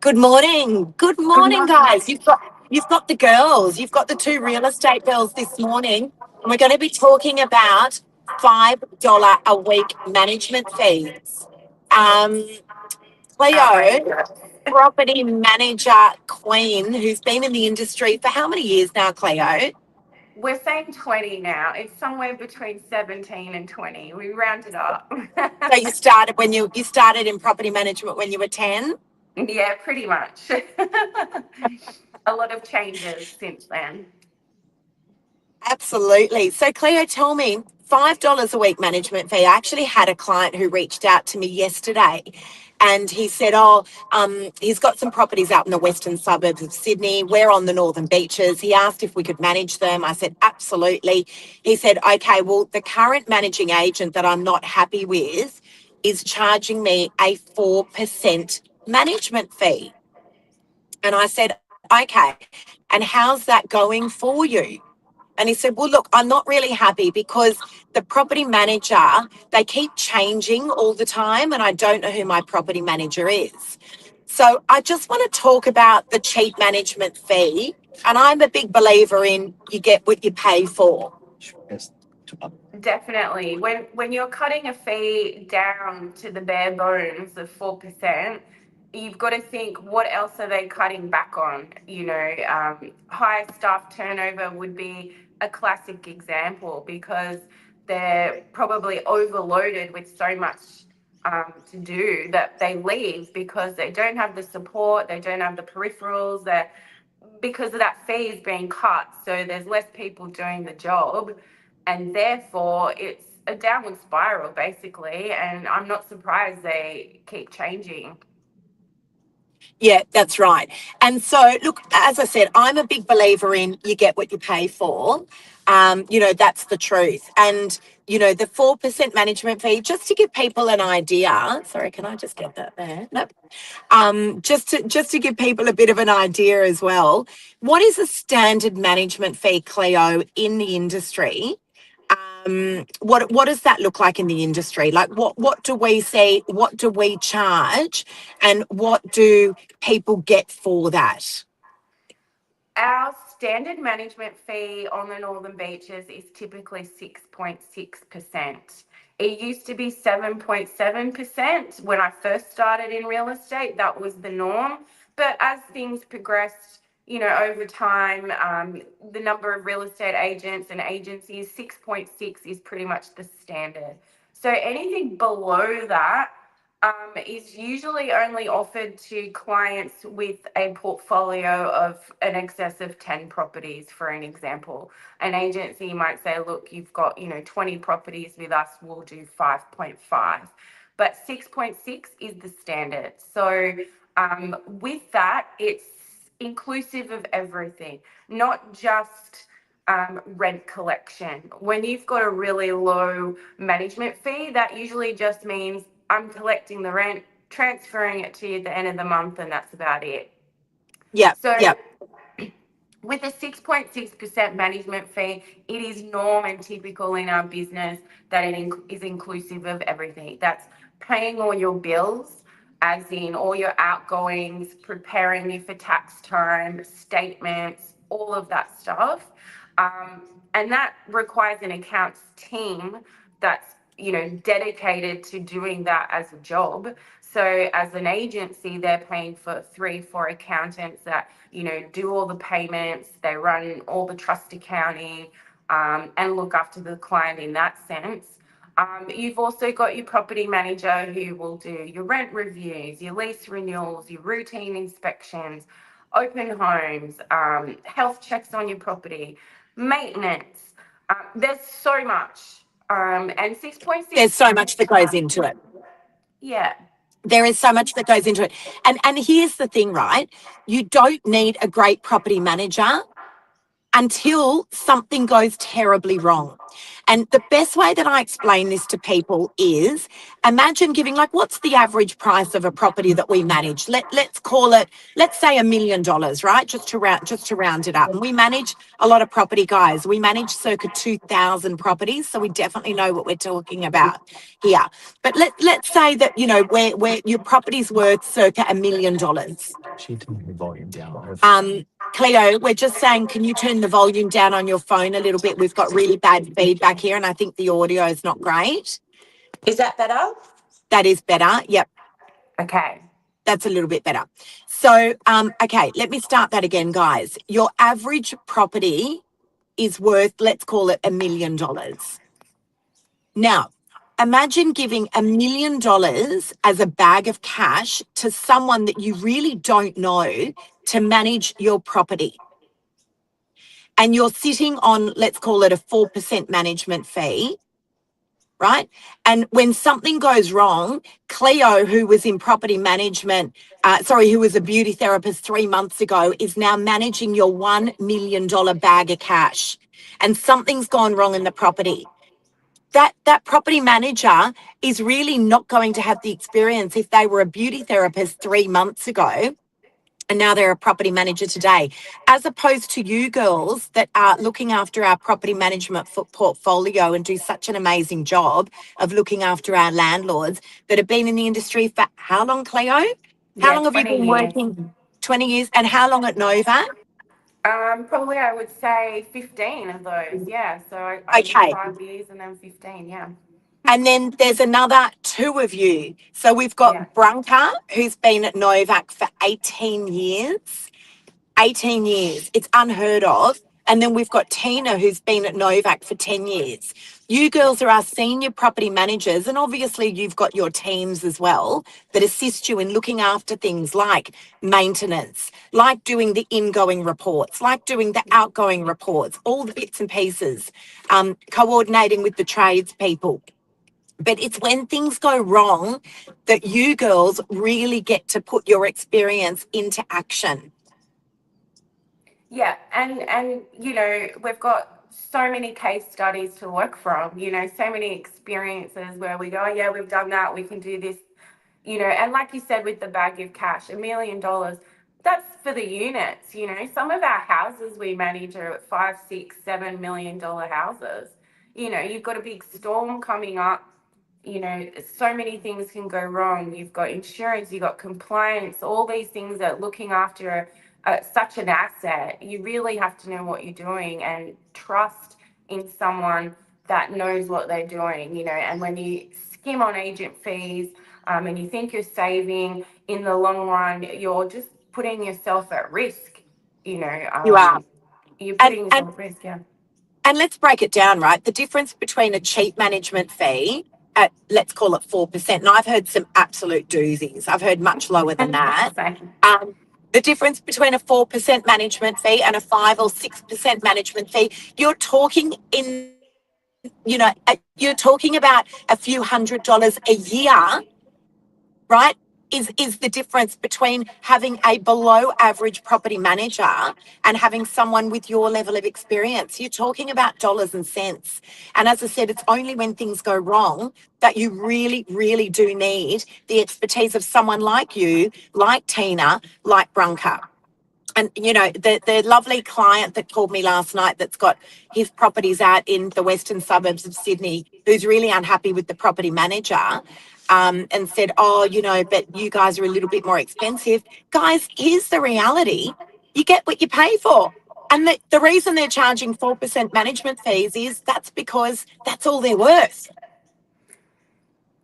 Good morning. Good Good morning, morning. guys. You've got the girls. You've got the two real estate girls this morning. And we're going to be talking about $5 a week management fees. Um, Cleo, Outrageous. property manager queen, who's been in the industry for how many years now, Cleo? We're saying 20 now. It's somewhere between 17 and 20. We rounded up. So you started when you started in property management when you were 10? Yeah, pretty much. A lot of changes since then. Absolutely. So, Cleo, tell me, $5 a week management fee. I actually had a client who reached out to me yesterday and he said, he's got some properties out in the western suburbs of Sydney. We're on the northern beaches. He asked if we could manage them. I said, absolutely. He said, okay, well, the current managing agent that I'm not happy with is charging me a 4% management fee. And I said, okay, and how's that going for you? And he said, well, look, I'm not really happy because the property manager, they keep changing all the time and I don't know who my property manager is. So I just want to talk about the cheap management fee. And I'm a big believer in you get what you pay for. Definitely. When you're cutting a fee down to the bare bones of 4%, you've got to think what else are they cutting back on? High staff turnover would be a classic example because they're probably overloaded with so much to do that they leave because they don't have the support, they don't have the peripherals, that because of that fee is being cut, so there's less people doing the job, and therefore it's a downward spiral basically. And I'm not surprised they keep changing. Yeah, that's right. And so, look, as I said, I'm a big believer in you get what you pay for. That's the truth. And, the 4% management fee, just to give people an idea. Sorry, can I just get that there? Nope. Just to give people a bit of an idea as well. What is a standard management fee, Cleo, in the industry? What does that look like in the industry? Like what do we see? What do we charge? And what do people get for that? Our standard management fee on the Northern Beaches is typically 6.6%. It used to be 7.7% when I first started in real estate. That was the norm. But as things progressed, over time, the number of real estate agents and agencies, 6.6 is pretty much the standard. So anything below that is usually only offered to clients with a portfolio of an excess of 10 properties, for an example. An agency might say, look, you've got, 20 properties with us, we'll do 5.5. But 6.6 is the standard. So with that, it's inclusive of everything, not just rent collection. When you've got a really low management fee, that usually just means I'm collecting the rent, transferring it to you at the end of the month, and that's about it. Yeah, So yeah. with a 6.6% management fee, it is norm and typical in our business that it is inclusive of everything. That's paying all your bills, as in all your outgoings, preparing you for tax time, statements, all of that stuff. And that requires an accounts team that's dedicated to doing that as a job. So as an agency, they're paying for 3-4 accountants that do all the payments, they run all the trust accounting, and look after the client in that sense. You've also got your property manager who will do your rent reviews, your lease renewals, your routine inspections, open homes, health checks on your property, maintenance. There's so much. And 6.6. There's so much that goes into it. Yeah. There is so much that goes into it. And here's the thing, right? You don't need a great property manager until something goes terribly wrong. And the best way that I explain this to people is imagine giving, like, what's the average price of a property that we manage? Let's call it, let's say $1 million, right? Just to round it up. And we manage a lot of property, guys. We manage circa 2,000 properties, so we definitely know what we're talking about here. But let's say that, you know, where your property's worth circa $1 million. She turned the volume down. Cleo, we're just saying, can you turn the volume down on your phone a little bit? We've got really bad feedback here, and I think the audio is not great. Is that better? That is better. Yep, Okay. that's a little bit better. So, okay, let me start that again, guys. Your average property is worth, let's call it $1 million. Now, imagine giving $1 million as a bag of cash to someone that you really don't know to manage your property. And you're sitting on, let's call it a 4% management fee, right? And when something goes wrong, Cleo, who was in property management, who was a beauty therapist 3 months ago, is now managing your $1 million bag of cash. And something's gone wrong in the property. That property manager is really not going to have the experience if they were a beauty therapist 3 months ago and now they're a property manager today, as opposed to you girls that are looking after our property management portfolio and do such an amazing job of looking after our landlords that have been in the industry for how long, Cleo? How long have you 20 been years. working? 20 years. And how long at Nova? Probably I would say 15 of those. Yeah. So I did Okay. 5 years and then 15. Yeah. And then there's another 2 of you. So we've got Yeah. Branka, who's been at Novak for 18 years. 18 years. It's unheard of. And then we've got Tina, who's been at Novak for 10 years. You girls are our senior property managers, and obviously you've got your teams as well that assist you in looking after things like maintenance, like doing the ingoing reports, like doing the outgoing reports, all the bits and pieces, coordinating with the tradespeople. But it's when things go wrong that you girls really get to put your experience into action. Yeah, and you know, we've got so many case studies to work from, you know, so many experiences where we go, oh, yeah, we've done that, we can do this, you know, and like you said with the bag of cash, $1 million, that's for the units, you know. Some of our houses we manage are at $5, $6, $7 million houses. You know, you've got a big storm coming up, you know, so many things can go wrong. You've got insurance, you've got compliance, all these things that looking after such an asset. You really have to know what you're doing and trust in someone that knows what they're doing, you know. And when you skim on agent fees and you think you're saving, in the long run, you're just putting yourself at risk, you know. You are. You're And, putting and yourself at risk, yeah. And let's break it down, right? The difference between a cheap management fee at, let's call it 4%, and I've heard some absolute doozies. I've heard much lower than that. Same. The difference between a 4% management fee and a 5 or 6% management fee, you're talking in, you're talking about a few $100s a year, right? Is the difference between having a below average property manager and having someone with your level of experience. You're talking about dollars and cents. And as I said, it's only when things go wrong that you really, really do need the expertise of someone like you, like Tina, like Brunka. And, you know, the lovely client that called me last night that's got his properties out in the western suburbs of Sydney, who's really unhappy with the property manager, and said, oh, you know, but you guys are a little bit more expensive. Guys, here's the reality. You get what you pay for. And the reason they're charging 4% management fees is that's because that's all they're worth.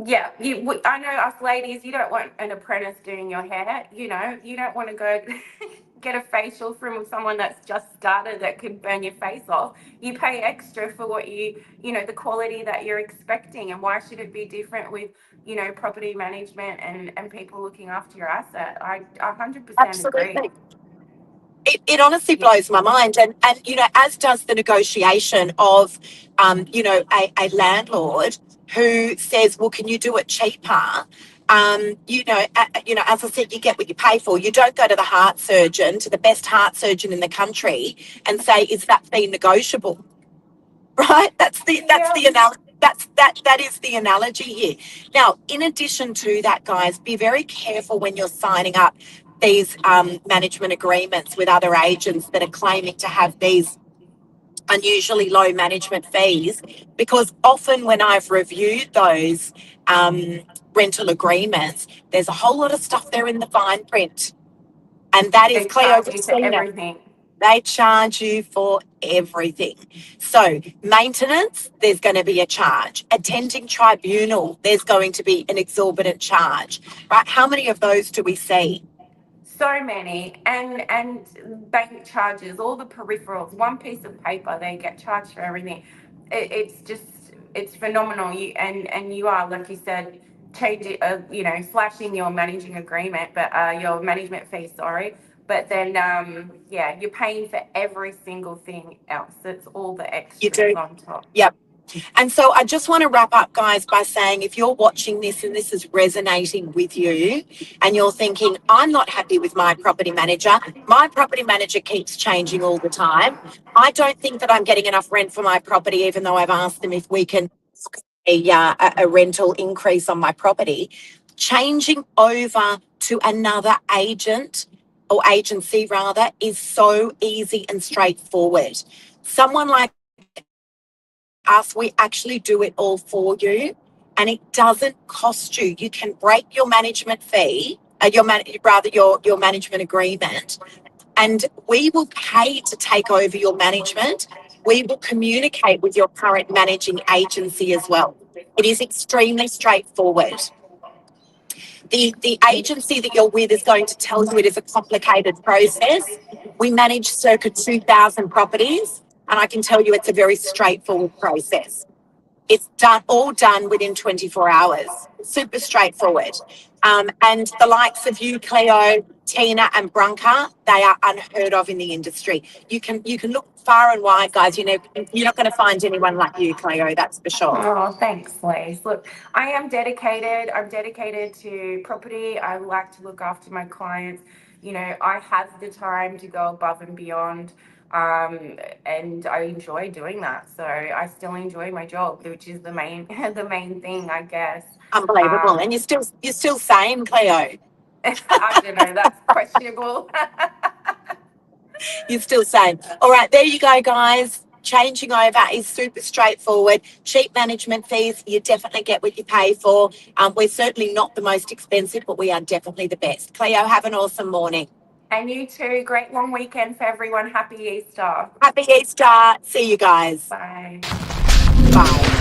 Yeah, I know us ladies, you don't want an apprentice doing your hair, you know, you don't want to go get a facial from someone that's just started that could burn your face off. You pay extra for what you know, the quality that you're expecting. And why should it be different with, you know, property management and people looking after your asset? I 100% agree. Absolutely. It honestly blows my mind. And you know, as does the negotiation of, you know, a landlord who says, well, can you do it cheaper? As I said, you get what you pay for. You don't go to the heart surgeon, to the best heart surgeon in the country, and say, "Is that fee negotiable?" Right? That's the analogy. That is the analogy here. Now, in addition to that, guys, be very careful when you're signing up these management agreements with other agents that are claiming to have these unusually low management fees, because often when I've reviewed those rental agreements, there's a whole lot of stuff there in the fine print. And that is, They Cleo, charge we've you for seen it. everything. They charge you for everything. So maintenance, there's going to be a charge. Attending tribunal, there's going to be an exorbitant charge, right? How many of those do we see? So many, and bank charges, all the peripherals, one piece of paper, they get charged for everything. It's phenomenal. You are, like you said, changing, slashing your managing agreement, but your management fee, sorry. But then, you're paying for every single thing else. It's all the You extras do. on top. Yep. And so I just want to wrap up, guys, by saying if you're watching this and this is resonating with you and you're thinking, I'm not happy with my property manager keeps changing all the time. I don't think that I'm getting enough rent for my property, even though I've asked them if we can a rental increase on my property. Changing over to another agent or agency rather is so easy and straightforward. Someone like us, we actually do it all for you, and it doesn't cost you. You can break your management fee, your management agreement, and we will pay to take over your management. We will communicate with your current managing agency as well. It is extremely straightforward. The agency that you're with is going to tell you it is a complicated process. We manage circa 2,000 properties, and I can tell you it's a very straightforward process. It's all done within 24 hours. Super straightforward. And the likes of you, Cleo, Tina, and Brunker, they are unheard of in the industry. You can look far and wide, guys. You're not going to find anyone like you, Cleo. That's for sure. Oh, thanks, Liz. Look, I am dedicated. I'm dedicated to property. I like to look after my clients. I have the time to go above and beyond, and I enjoy doing that. So I still enjoy my job, which is the main the main thing, I guess. Unbelievable. And you're still sane, Cleo. I don't know. That's questionable. You're still sane. All right, there you go, guys. Changing over is super straightforward. Cheap management fees, you definitely get what you pay for. We're certainly not the most expensive, but we are definitely the best. Cleo, have an awesome morning. And you too. Great long weekend for everyone. Happy Easter. Happy Easter. See you guys. Bye. Bye.